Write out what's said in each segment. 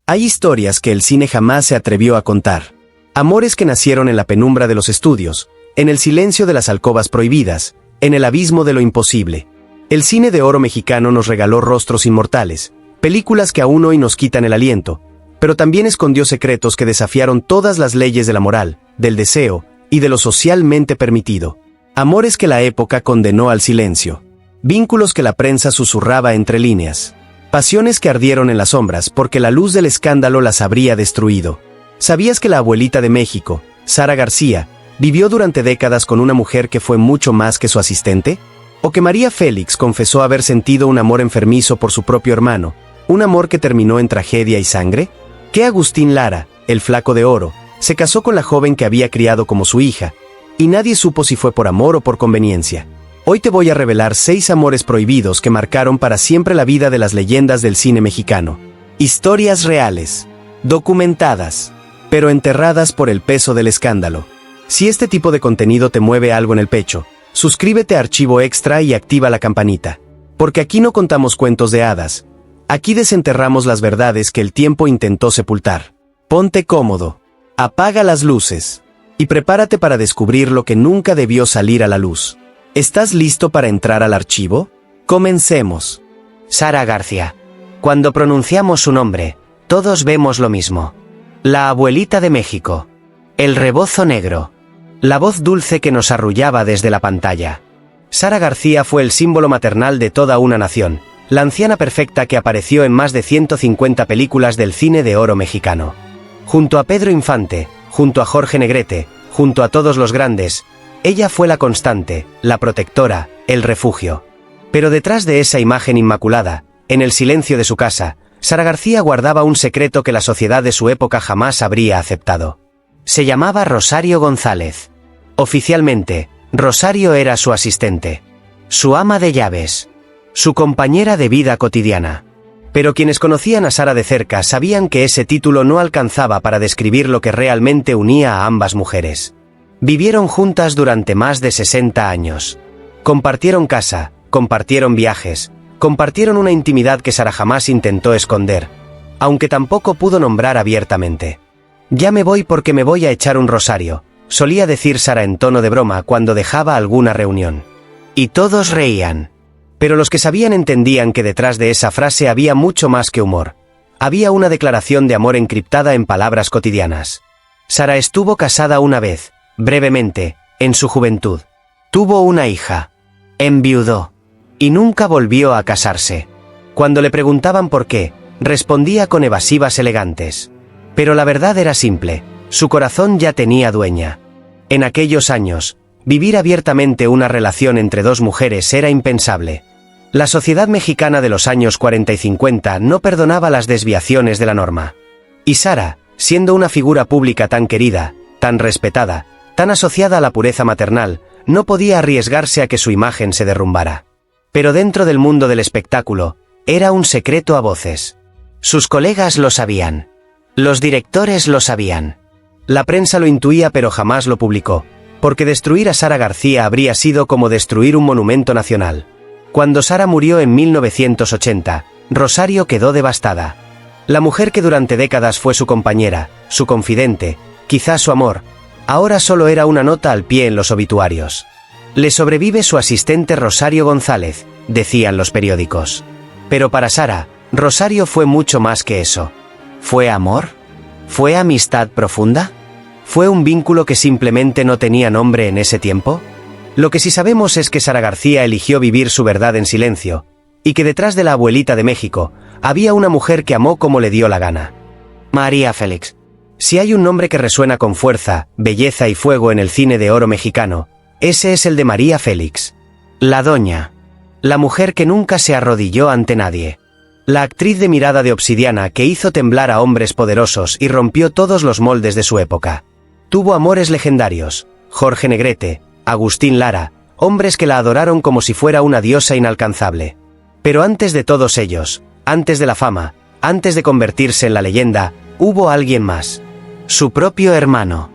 Hay historias que el cine jamás se atrevió a contar. Amores que nacieron en la penumbra de los estudios, en el silencio de las alcobas prohibidas, en el abismo de lo imposible. El cine de oro mexicano nos regaló rostros inmortales, películas que aún hoy nos quitan el aliento, pero también escondió secretos que desafiaron todas las leyes de la moral, del deseo y de lo socialmente permitido. Amores que la época condenó al silencio. Vínculos que la prensa susurraba entre líneas. Pasiones que ardieron en las sombras porque la luz del escándalo las habría destruido. ¿Sabías que la abuelita de México, Sara García, vivió durante décadas con una mujer que fue mucho más que su asistente? ¿O que María Félix confesó haber sentido un amor enfermizo por su propio hermano, un amor que terminó en tragedia y sangre? ¿Que Agustín Lara, el flaco de oro, se casó con la joven que había criado como su hija, y nadie supo si fue por amor o por conveniencia? Hoy te voy a revelar 6 amores prohibidos que marcaron para siempre la vida de las leyendas del cine mexicano. Historias reales, documentadas, pero enterradas por el peso del escándalo. Si este tipo de contenido te mueve algo en el pecho, suscríbete a Archivo Extra y activa la campanita. Porque aquí no contamos cuentos de hadas. Aquí desenterramos las verdades que el tiempo intentó sepultar. Ponte cómodo, apaga las luces y prepárate para descubrir lo que nunca debió salir a la luz. ¿Estás listo para entrar al archivo? Comencemos. Sara García. Cuando pronunciamos su nombre, todos vemos lo mismo. La abuelita de México. El rebozo negro. La voz dulce que nos arrullaba desde la pantalla. Sara García fue el símbolo maternal de toda una nación, la anciana perfecta que apareció en más de 150 películas del cine de oro mexicano. Junto a Pedro Infante, junto a Jorge Negrete, junto a todos los grandes, ella fue la constante, la protectora, el refugio. Pero detrás de esa imagen inmaculada, en el silencio de su casa, Sara García guardaba un secreto que la sociedad de su época jamás habría aceptado. Se llamaba Rosario González. Oficialmente, Rosario era su asistente, su ama de llaves, su compañera de vida cotidiana. Pero quienes conocían a Sara de cerca sabían que ese título no alcanzaba para describir lo que realmente unía a ambas mujeres. Vivieron juntas durante más de 60 años. Compartieron casa, compartieron viajes, compartieron una intimidad que Sara jamás intentó esconder, aunque tampoco pudo nombrar abiertamente. «Ya me voy porque me voy a echar un rosario», solía decir Sara en tono de broma cuando dejaba alguna reunión. Y todos reían. Pero los que sabían entendían que detrás de esa frase había mucho más que humor. Había una declaración de amor encriptada en palabras cotidianas. Sara estuvo casada una vez, brevemente, en su juventud. Tuvo una hija. Enviudó. Y nunca volvió a casarse. Cuando le preguntaban por qué, respondía con evasivas elegantes. Pero la verdad era simple, su corazón ya tenía dueña. En aquellos años, vivir abiertamente una relación entre dos mujeres era impensable. La sociedad mexicana de los años 40 y 50 no perdonaba las desviaciones de la norma. Y Sara, siendo una figura pública tan querida, tan respetada, tan asociada a la pureza maternal, no podía arriesgarse a que su imagen se derrumbara. Pero dentro del mundo del espectáculo, era un secreto a voces. Sus colegas lo sabían. Los directores lo sabían. La prensa lo intuía pero jamás lo publicó, porque destruir a Sara García habría sido como destruir un monumento nacional. Cuando Sara murió en 1980, Rosario quedó devastada. La mujer que durante décadas fue su compañera, su confidente, quizás su amor, ahora solo era una nota al pie en los obituarios. Le sobrevive su asistente Rosario González, decían los periódicos. Pero para Sara, Rosario fue mucho más que eso. ¿Fue amor? ¿Fue amistad profunda? ¿Fue un vínculo que simplemente no tenía nombre en ese tiempo? Lo que sí sabemos es que Sara García eligió vivir su verdad en silencio, y que detrás de la abuelita de México, había una mujer que amó como le dio la gana. María Félix. Si hay un nombre que resuena con fuerza, belleza y fuego en el cine de oro mexicano, ese es el de María Félix. La doña. La mujer que nunca se arrodilló ante nadie. La actriz de mirada de obsidiana que hizo temblar a hombres poderosos y rompió todos los moldes de su época. Tuvo amores legendarios, Jorge Negrete, Agustín Lara, hombres que la adoraron como si fuera una diosa inalcanzable. Pero antes de todos ellos, antes de la fama, antes de convertirse en la leyenda, hubo alguien más. Su propio hermano.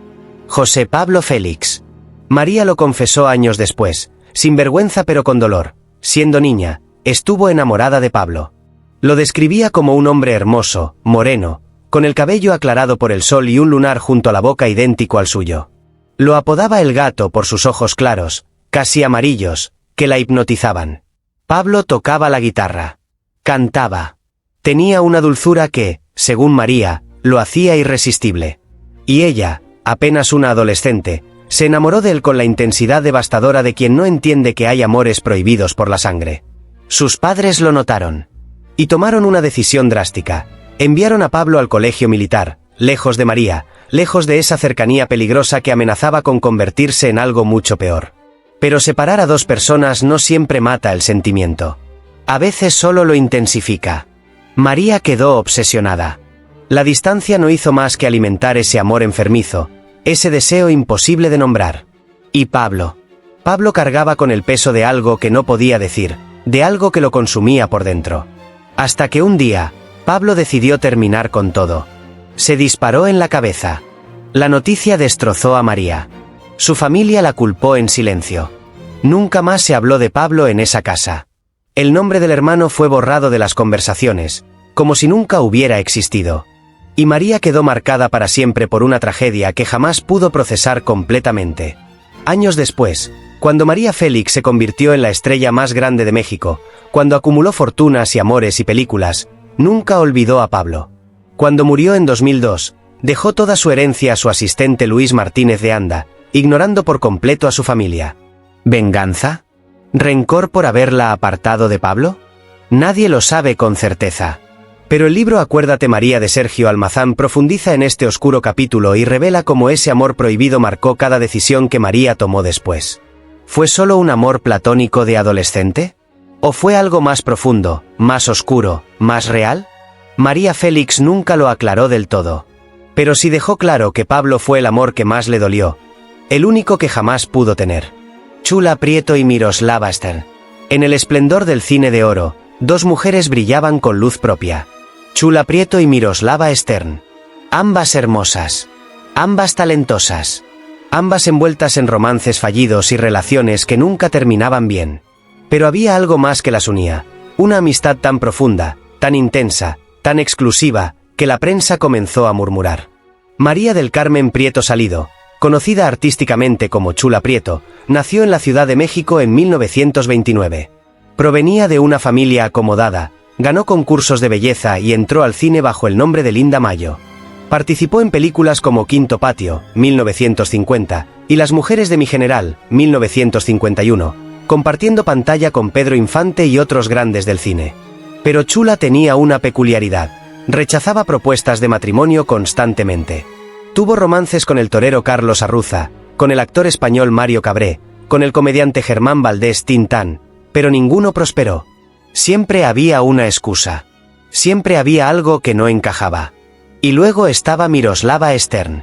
José Pablo Félix. María lo confesó años después, sin vergüenza pero con dolor. Siendo niña, estuvo enamorada de Pablo. Lo describía como un hombre hermoso, moreno, con el cabello aclarado por el sol y un lunar junto a la boca idéntico al suyo. Lo apodaba el gato por sus ojos claros, casi amarillos, que la hipnotizaban. Pablo tocaba la guitarra. Cantaba. Tenía una dulzura que, según María, lo hacía irresistible. Y ella, apenas una adolescente, se enamoró de él con la intensidad devastadora de quien no entiende que hay amores prohibidos por la sangre. Sus padres lo notaron. Y tomaron una decisión drástica. Enviaron a Pablo al colegio militar, lejos de María, lejos de esa cercanía peligrosa que amenazaba con convertirse en algo mucho peor. Pero separar a dos personas no siempre mata el sentimiento. A veces solo lo intensifica. María quedó obsesionada. La distancia no hizo más que alimentar ese amor enfermizo, ese deseo imposible de nombrar. Y Pablo. Pablo cargaba con el peso de algo que no podía decir, de algo que lo consumía por dentro. Hasta que un día, Pablo decidió terminar con todo. Se disparó en la cabeza. La noticia destrozó a María. Su familia la culpó en silencio. Nunca más se habló de Pablo en esa casa. El nombre del hermano fue borrado de las conversaciones, como si nunca hubiera existido. Y María quedó marcada para siempre por una tragedia que jamás pudo procesar completamente. Años después, cuando María Félix se convirtió en la estrella más grande de México, cuando acumuló fortunas y amores y películas, nunca olvidó a Pablo. Cuando murió en 2002, dejó toda su herencia a su asistente Luis Martínez de Anda, ignorando por completo a su familia. ¿Venganza? ¿Rencor por haberla apartado de Pablo? Nadie lo sabe con certeza. Pero el libro Acuérdate María de Sergio Almazán profundiza en este oscuro capítulo y revela cómo ese amor prohibido marcó cada decisión que María tomó después. ¿Fue solo un amor platónico de adolescente? ¿O fue algo más profundo, más oscuro, más real? María Félix nunca lo aclaró del todo. Pero sí dejó claro que Pablo fue el amor que más le dolió, el único que jamás pudo tener. Chula Prieto y Miroslava Stern. En el esplendor del cine de oro, dos mujeres brillaban con luz propia. Chula Prieto y Miroslava Stern. Ambas hermosas. Ambas talentosas. Ambas envueltas en romances fallidos y relaciones que nunca terminaban bien. Pero había algo más que las unía. Una amistad tan profunda, tan intensa, tan exclusiva, que la prensa comenzó a murmurar. María del Carmen Prieto Salido, conocida artísticamente como Chula Prieto, nació en la Ciudad de México en 1929. Provenía de una familia acomodada, ganó concursos de belleza y entró al cine bajo el nombre de Linda Mayo. Participó en películas como Quinto Patio, 1950, y Las mujeres de mi general, 1951, compartiendo pantalla con Pedro Infante y otros grandes del cine. Pero Chula tenía una peculiaridad: rechazaba propuestas de matrimonio constantemente. Tuvo romances con el torero Carlos Arruza, con el actor español Mario Cabré, con el comediante Germán Valdés Tintán, pero ninguno prosperó. Siempre había una excusa. Siempre había algo que no encajaba. Y luego estaba Miroslava Stern.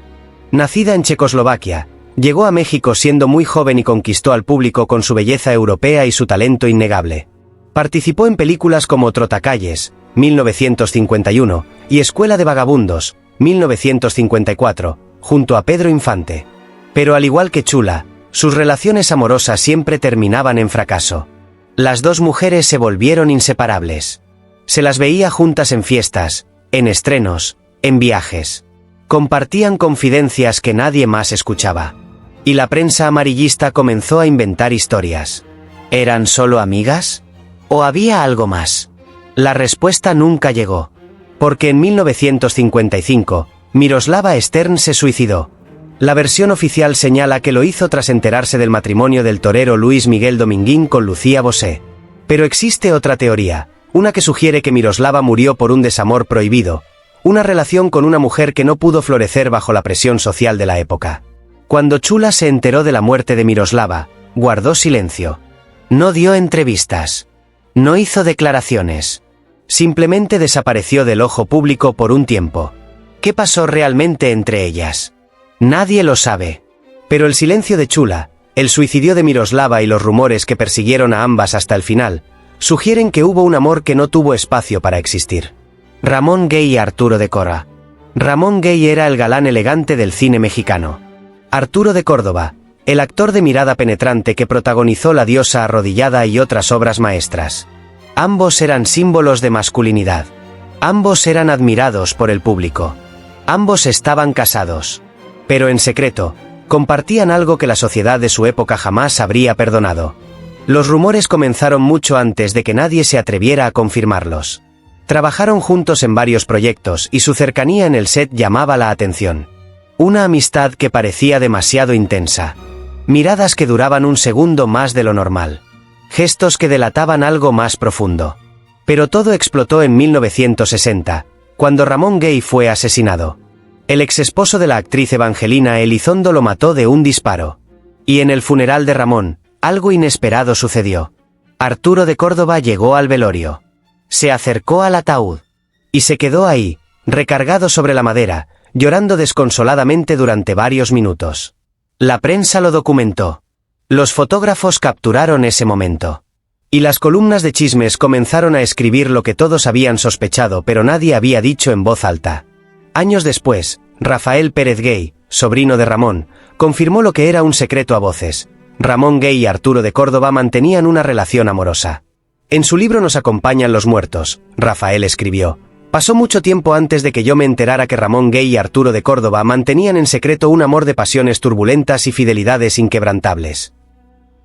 Nacida en Checoslovaquia, llegó a México siendo muy joven y conquistó al público con su belleza europea y su talento innegable. Participó en películas como Trotacalles, 1951, y Escuela de Vagabundos, 1954, junto a Pedro Infante. Pero al igual que Chula, sus relaciones amorosas siempre terminaban en fracaso. Las dos mujeres se volvieron inseparables. Se las veía juntas en fiestas, en estrenos, en viajes. Compartían confidencias que nadie más escuchaba. Y la prensa amarillista comenzó a inventar historias. ¿Eran solo amigas? ¿O había algo más? La respuesta nunca llegó. Porque en 1955, Miroslava Stern se suicidó. La versión oficial señala que lo hizo tras enterarse del matrimonio del torero Luis Miguel Dominguín con Lucía Bosé. Pero existe otra teoría, una que sugiere que Miroslava murió por un desamor prohibido, una relación con una mujer que no pudo florecer bajo la presión social de la época. Cuando Chula se enteró de la muerte de Miroslava, guardó silencio. No dio entrevistas. No hizo declaraciones. Simplemente desapareció del ojo público por un tiempo. ¿Qué pasó realmente entre ellas? Nadie lo sabe. Pero el silencio de Chula, el suicidio de Miroslava y los rumores que persiguieron a ambas hasta el final, sugieren que hubo un amor que no tuvo espacio para existir. Ramón Gay y Arturo de Córdoba. Ramón Gay era el galán elegante del cine mexicano. Arturo de Córdoba, el actor de mirada penetrante que protagonizó La diosa arrodillada y otras obras maestras. Ambos eran símbolos de masculinidad. Ambos eran admirados por el público. Ambos estaban casados. Pero en secreto, compartían algo que la sociedad de su época jamás habría perdonado. Los rumores comenzaron mucho antes de que nadie se atreviera a confirmarlos. Trabajaron juntos en varios proyectos y su cercanía en el set llamaba la atención. Una amistad que parecía demasiado intensa. Miradas que duraban un segundo más de lo normal. Gestos que delataban algo más profundo. Pero todo explotó en 1960, cuando Ramón Gay fue asesinado. El exesposo de la actriz Evangelina Elizondo lo mató de un disparo. Y en el funeral de Ramón, algo inesperado sucedió. Arturo de Córdoba llegó al velorio. Se acercó al ataúd. Y se quedó ahí, recargado sobre la madera, llorando desconsoladamente durante varios minutos. La prensa lo documentó. Los fotógrafos capturaron ese momento. Y las columnas de chismes comenzaron a escribir lo que todos habían sospechado pero nadie había dicho en voz alta. Años después, Rafael Pérez Gay, sobrino de Ramón, confirmó lo que era un secreto a voces. Ramón Gay y Arturo de Córdoba mantenían una relación amorosa. En su libro Nos acompañan los muertos, Rafael escribió: pasó mucho tiempo antes de que yo me enterara que Ramón Gay y Arturo de Córdoba mantenían en secreto un amor de pasiones turbulentas y fidelidades inquebrantables.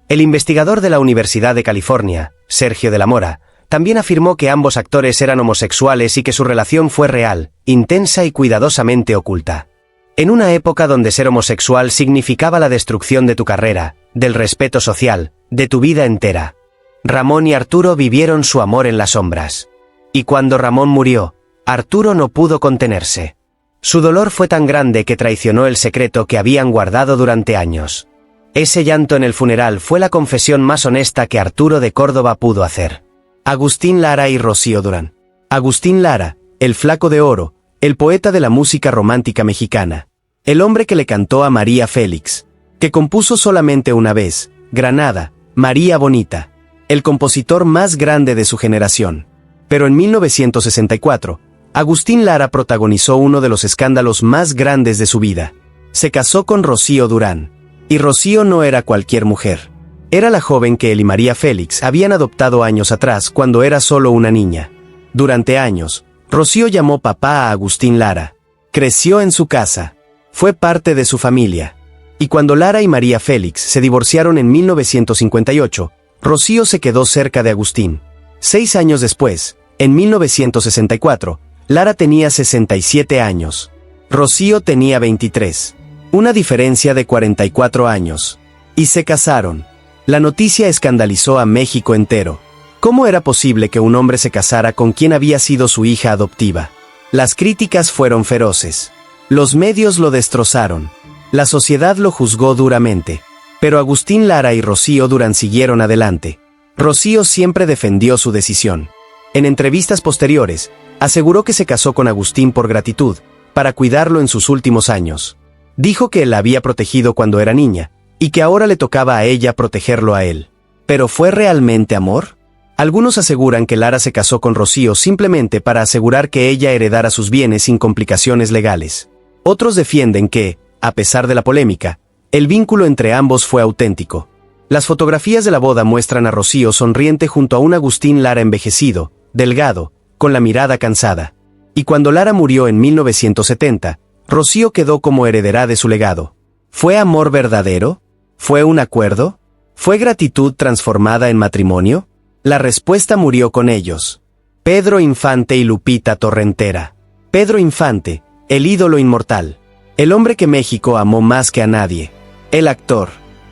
El investigador de la Universidad de California, Sergio de la Mora, también afirmó que ambos actores eran homosexuales y que su relación fue real, intensa y cuidadosamente oculta. En una época donde ser homosexual significaba la destrucción de tu carrera, del respeto social, de tu vida entera. Ramón y Arturo vivieron su amor en las sombras. Y cuando Ramón murió, Arturo no pudo contenerse. Su dolor fue tan grande que traicionó el secreto que habían guardado durante años. Ese llanto en el funeral fue la confesión más honesta que Arturo de Córdoba pudo hacer. Agustín Lara y Rocío Durán. Agustín Lara, el Flaco de Oro, el poeta de la música romántica mexicana. El hombre que le cantó a María Félix, que compuso solamente una vez, Granada, María Bonita. El compositor más grande de su generación. Pero en 1964, Agustín Lara protagonizó uno de los escándalos más grandes de su vida. Se casó con Rocío Durán. Y Rocío no era cualquier mujer. Era la joven que él y María Félix habían adoptado años atrás cuando era solo una niña. Durante años, Rocío llamó papá a Agustín Lara. Creció en su casa. Fue parte de su familia. Y cuando Lara y María Félix se divorciaron en 1958, Rocío se quedó cerca de Agustín. 6 años después, en 1964, Lara tenía 67 años. Rocío tenía 23. Una diferencia de 44 años. Y se casaron. La noticia escandalizó a México entero. ¿Cómo era posible que un hombre se casara con quien había sido su hija adoptiva? Las críticas fueron feroces. Los medios lo destrozaron. La sociedad lo juzgó duramente. Pero Agustín Lara y Rocío Durán siguieron adelante. Rocío siempre defendió su decisión. En entrevistas posteriores, aseguró que se casó con Agustín por gratitud, para cuidarlo en sus últimos años. Dijo que él la había protegido cuando era niña, y que ahora le tocaba a ella protegerlo a él. ¿Pero fue realmente amor? Algunos aseguran que Lara se casó con Rocío simplemente para asegurar que ella heredara sus bienes sin complicaciones legales. Otros defienden que, a pesar de la polémica, el vínculo entre ambos fue auténtico. Las fotografías de la boda muestran a Rocío sonriente junto a un Agustín Lara envejecido, delgado, con la mirada cansada. Y cuando Lara murió en 1970, Rocío quedó como heredera de su legado. ¿Fue amor verdadero? ¿Fue un acuerdo? ¿Fue gratitud transformada en matrimonio? La respuesta murió con ellos. Pedro Infante y Lupita Torrentera. Pedro Infante, el ídolo inmortal. El hombre que México amó más que a nadie. El actor.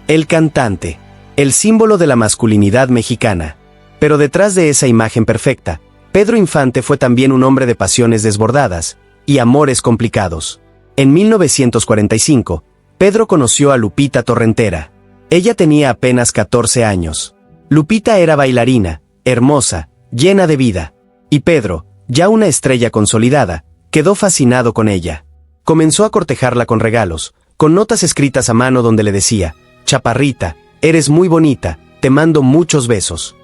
El cantante. El símbolo de la masculinidad mexicana. Pero detrás de esa imagen perfecta, Pedro Infante fue también un hombre de pasiones desbordadas y amores complicados. En 1945, Pedro conoció a Lupita Torrentera. Ella tenía apenas 14 años. Lupita era bailarina, hermosa, llena de vida. Y Pedro, ya una estrella consolidada, quedó fascinado con ella. Comenzó a cortejarla con regalos, con notas escritas a mano donde le decía: «Chaparrita, eres muy bonita, te mando muchos besos».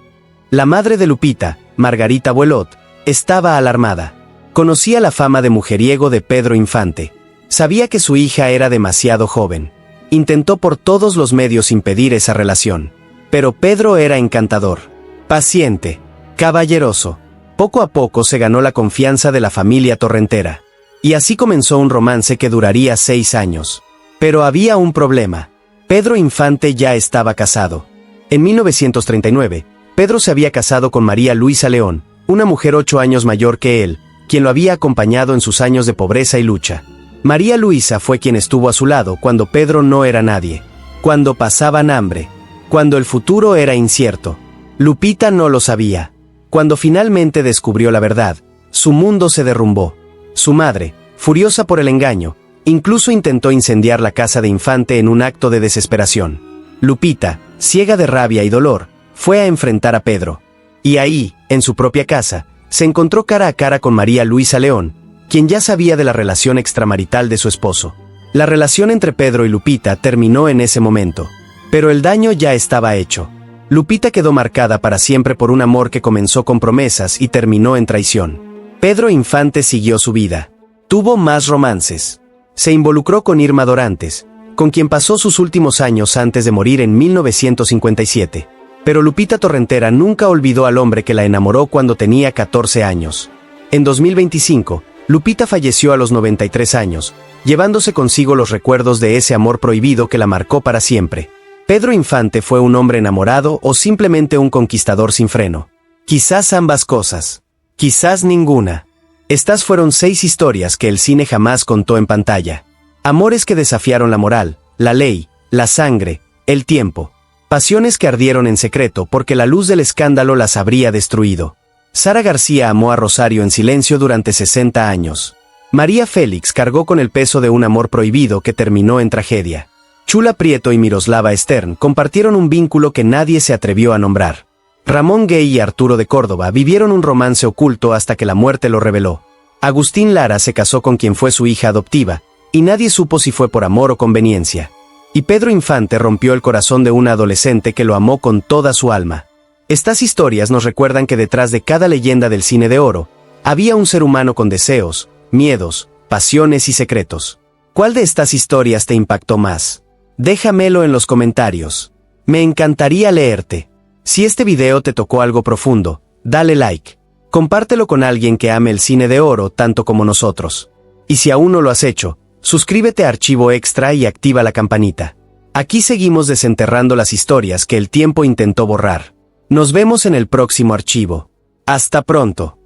La madre de Lupita, Margarita Buelot, estaba alarmada. Conocía la fama de mujeriego de Pedro Infante. Sabía que su hija era demasiado joven. Intentó por todos los medios impedir esa relación. Pero Pedro era encantador, paciente, caballeroso. Poco a poco se ganó la confianza de la familia Torrentera. Y así comenzó un romance que duraría 6 años. Pero había un problema. Pedro Infante ya estaba casado. En 1939, Pedro se había casado con María Luisa León, una mujer 8 años mayor que él, quien lo había acompañado en sus años de pobreza y lucha. María Luisa fue quien estuvo a su lado cuando Pedro no era nadie, cuando pasaban hambre, cuando el futuro era incierto. Lupita no lo sabía. Cuando finalmente descubrió la verdad, su mundo se derrumbó. Su madre, furiosa por el engaño, incluso intentó incendiar la casa de Infante en un acto de desesperación. Lupita, ciega de rabia y dolor, fue a enfrentar a Pedro. Y ahí, en su propia casa, se encontró cara a cara con María Luisa León, quien ya sabía de la relación extramarital de su esposo. La relación entre Pedro y Lupita terminó en ese momento. Pero el daño ya estaba hecho. Lupita quedó marcada para siempre por un amor que comenzó con promesas y terminó en traición. Pedro Infante siguió su vida. Tuvo más romances. Se involucró con Irma Dorantes, con quien pasó sus últimos años antes de morir en 1957. Pero Lupita Torrentera nunca olvidó al hombre que la enamoró cuando tenía 14 años. En 2025, Lupita falleció a los 93 años, llevándose consigo los recuerdos de ese amor prohibido que la marcó para siempre. ¿Pedro Infante fue un hombre enamorado o simplemente un conquistador sin freno? Quizás ambas cosas. Quizás ninguna. Estas fueron 6 historias que el cine jamás contó en pantalla. Amores que desafiaron la moral, la ley, la sangre, el tiempo. Pasiones que ardieron en secreto porque la luz del escándalo las habría destruido. Sara García amó a Rosario en silencio durante 60 años. María Félix cargó con el peso de un amor prohibido que terminó en tragedia. Chula Prieto y Miroslava Stern compartieron un vínculo que nadie se atrevió a nombrar. Ramón Gay y Arturo de Córdoba vivieron un romance oculto hasta que la muerte lo reveló. Agustín Lara se casó con quien fue su hija adoptiva, y nadie supo si fue por amor o conveniencia. Y Pedro Infante rompió el corazón de una adolescente que lo amó con toda su alma. Estas historias nos recuerdan que detrás de cada leyenda del cine de oro, había un ser humano con deseos, miedos, pasiones y secretos. ¿Cuál de estas historias te impactó más? Déjamelo en los comentarios. Me encantaría leerte. Si este video te tocó algo profundo, dale like. Compártelo con alguien que ame el cine de oro tanto como nosotros. Y si aún no lo has hecho, suscríbete a Archivo Extra y activa la campanita. Aquí seguimos desenterrando las historias que el tiempo intentó borrar. Nos vemos en el próximo archivo. Hasta pronto.